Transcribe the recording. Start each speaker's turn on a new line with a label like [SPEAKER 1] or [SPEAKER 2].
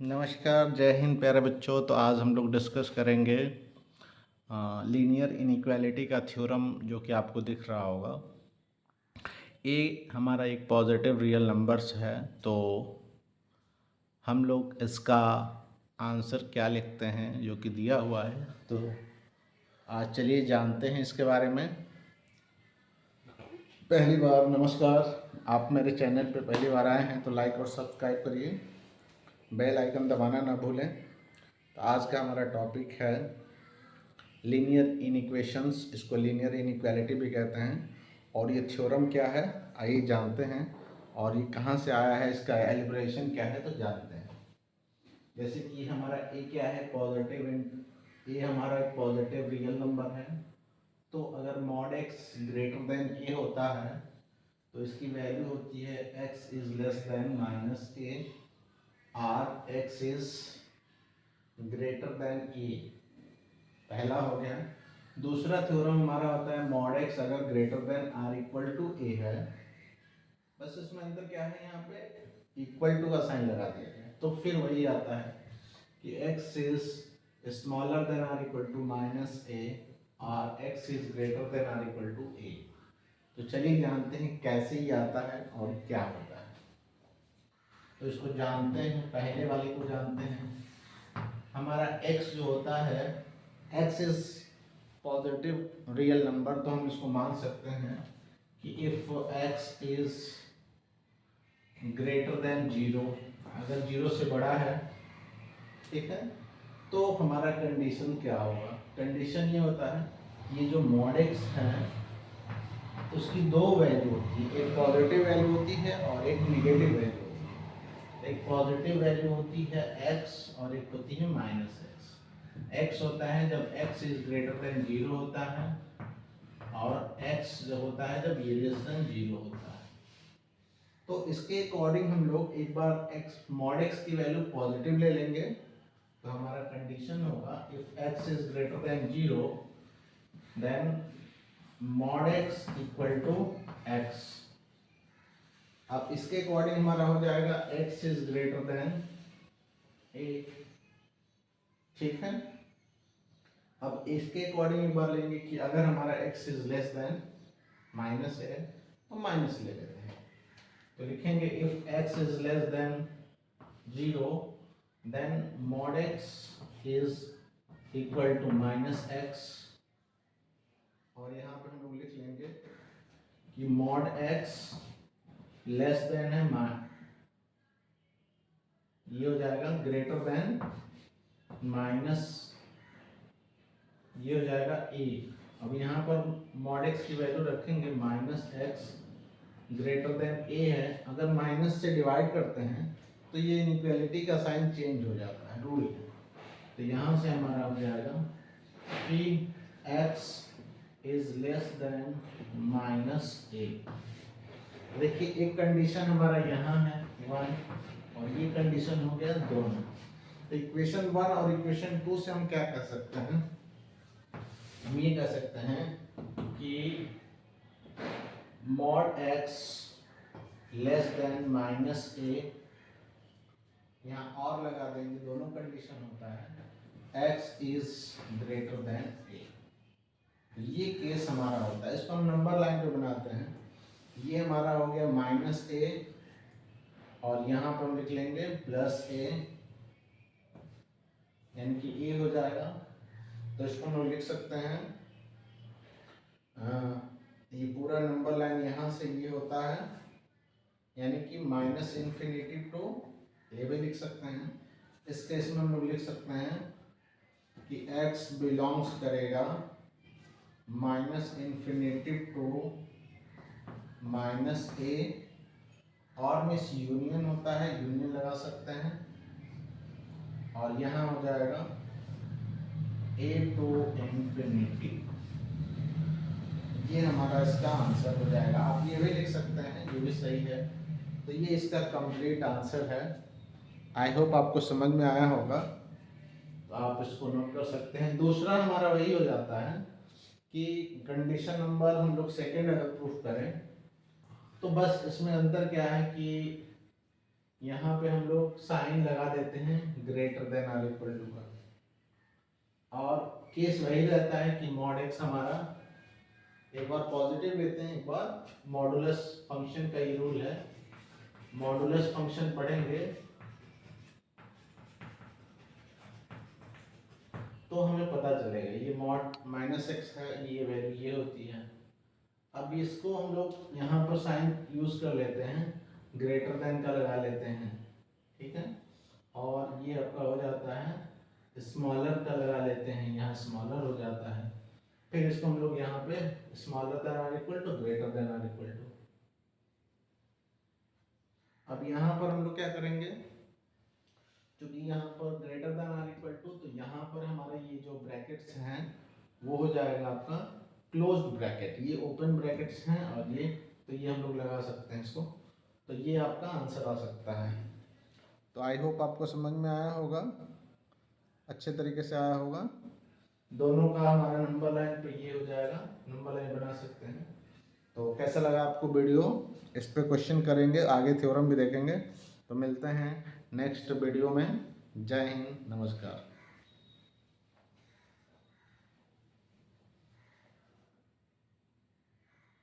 [SPEAKER 1] नमस्कार, जय हिंद प्यारे बच्चों। तो आज हम लोग डिस्कस करेंगे लीनियर इनइक्वालिटी का थ्योरम, जो कि आपको दिख रहा होगा। ए हमारा एक पॉजिटिव रियल नंबर्स है, तो हम लोग इसका आंसर क्या लिखते हैं जो कि दिया हुआ है। तो आज चलिए जानते हैं इसके बारे में। पहली बार नमस्कार, आप मेरे चैनल पे पहली बार आए हैं तो लाइक और सब्सक्राइब करिए, बेल आइकन दबाना ना भूलें। तो आज का हमारा टॉपिक है लीनियर इनइक्वेशंस, इसको लीनियर इनइक्वालिटी भी कहते हैं। और ये थ्योरम क्या है आइए जानते हैं, और ये कहाँ से आया है, इसका एलिब्रेशन क्या है तो जानते हैं। जैसे कि हमारा ए क्या है, पॉजिटिव। ए हमारा एक पॉजिटिव रियल नंबर है, तो अगर mod x greater than a होता है तो इसकी वैल्यू होती है x is less than minus a, or x is greater than a. पहला हो गया। दूसरा थ्योरम हमारा होता है मॉड एक्स अगर greater than or equal to a है। बस इसमें अंतर क्या है, यहाँ पे इक्वल टू का साइन लगा दिया है, तो फिर वही आता है कि x is smaller than or equal to minus a, और x is greater than or equal to a. तो चलिए जानते हैं कैसे ही आता है और क्या होता है। तो इसको जानते हैं, पहले वाले को जानते हैं। हमारा x जो होता है, x is positive real number, तो हम इसको मान सकते हैं कि if x is greater than zero, अगर जीरो से बड़ा है, ठीक है, तो हमारा कंडीशन क्या होगा। कंडीशन ये होता है ये जो मॉड x है उसकी दो वैल्यू होती है, एक पॉजिटिव वैल्यू होती है और एक निगेटिव वैल्यू होती है। एक पॉजिटिव वैल्यू होती है x और एक होती है माइनस x। x होता है जब x is greater than zero होता है, और x जो होता है जब ये लेस देन जीरो होता है। तो इसके अकॉर्डिंग हम लोग एक बार x मॉड x की वैल्यू पॉजिटिव ले लेंगे, तो हमारा कंडीशन होगा if x is greater than zero then mod x equal to x। अब इसके अकॉर्डिंग हमारा हो जाएगा x is greater than a, ठीक है। अब इसके अकॉर्डिंग एक बार लेंगे कि अगर हमारा x is less than minus है तो माइनस ले लेते हैं। तो लिखेंगे if x is less than zero then mod x is equal to minus x, और यहाँ पे हम लोग लिख लेंगे कि मॉड x लेस देन है ये हो जाएगा ग्रेटर देन माइनस, ये हो जाएगा a। अब यहाँ पर मॉड x की वैल्यू रखेंगे minus x greater than a है। अगर माइनस से डिवाइड करते हैं तो ये इनइक्वालिटी का साइन चेंज हो जाता है, रूल है। तो यहाँ से हमारा हो जाएगा कि x is less than minus a। देखिए एक कंडीशन हमारा यहाँ है वन, और ये कंडीशन हो गया दोनों। तो इक्वेशन वन और इक्वेशन टू से हम क्या कर सकते हैं, हम ये कह सकते हैं कि mod x less than minus a, यहाँ और लगा देंगे, दोनों कंडीशन होता है x is greater than a। ये केस हमारा होता है, इसको हम नंबर लाइन पे बनाते हैं। ये हमारा हो गया माइनस a, और यहाँ पर हम लिख लेंगे प्लस a, यानी कि a हो जाएगा। तो इसको हम लिख सकते हैं ये पूरा नंबर लाइन यहाँ से ये होता है, यानी कि माइनस इन्फिनिटी टू ए भी लिख सकते हैं। इस केस में हम लोग लिख सकते हैं कि x बिलोंग्स करेगा minus infinity to minus a, और में यूनियन होता है, यूनियन लगा सकते हैं, और यहाँ हो जाएगा a टू इन्फिनिटी। ये हमारा इसका आंसर हो जाएगा। आप ये भी लिख सकते हैं, ये भी सही है। तो ये इसका कंप्लीट आंसर है। आई होप आपको समझ में आया होगा, तो आप इसको नोट कर सकते हैं। दूसरा हमारा वही हो जाता है कि कंडीशन नंबर हम लोग सेकेंड अगर प्रूफ करें, तो बस इसमें अंतर क्या है कि यहाँ पे हम लोग साइन लगा देते हैं greater than or equal to का, और केस वही रहता है कि मॉड एक्स हमारा एक बार पॉजिटिव लेते हैं, एक बार मॉडुलस फंक्शन का ये रूल है, मॉडुलस फंक्शन पढ़ेंगे तो हमें पता चलेगा ये मॉड माइनस एक्स है, ये वैल्यू ये होती है। अब इसको हम लोग यहाँ पर साइन यूज कर लेते हैं, ग्रेटर देन का लगा लेते हैं, ठीक है, और ये आपका हो जाता है स्मॉलर का लगा लेते हैं, यहाँ स्मॉलर हो जाता है, फिर इसको हम लोग यहाँ पे smaller than or equal to greater than or equal to. अब यहाँ पर हम लोग क्या करेंगे, क्योंकि यहाँ पर greater than or equal to, तो यहाँ पर हमारा ये जो ब्रैकेट्स हैं वो हो जाएगा आपका क्लोज्ड ब्रैकेट, ये ओपन ब्रैकेट्स हैं, और ये हम लोग लगा सकते हैं इसको, तो ये आपका आंसर आ सकता है। तो आई होप आपको समझ में आया होगा, अच्छे तरीके से आया होगा। दोनों का हमारा नंबर लाइन पे ये हो जाएगा, नंबर लाइन बना सकते हैं। तो कैसा लगा आपको वीडियो, इस पे क्वेश्चन करेंगे, आगे थ्योरम भी देखेंगे। तो मिलते हैं नेक्स्ट वीडियो में। जय हिंद, नमस्कार।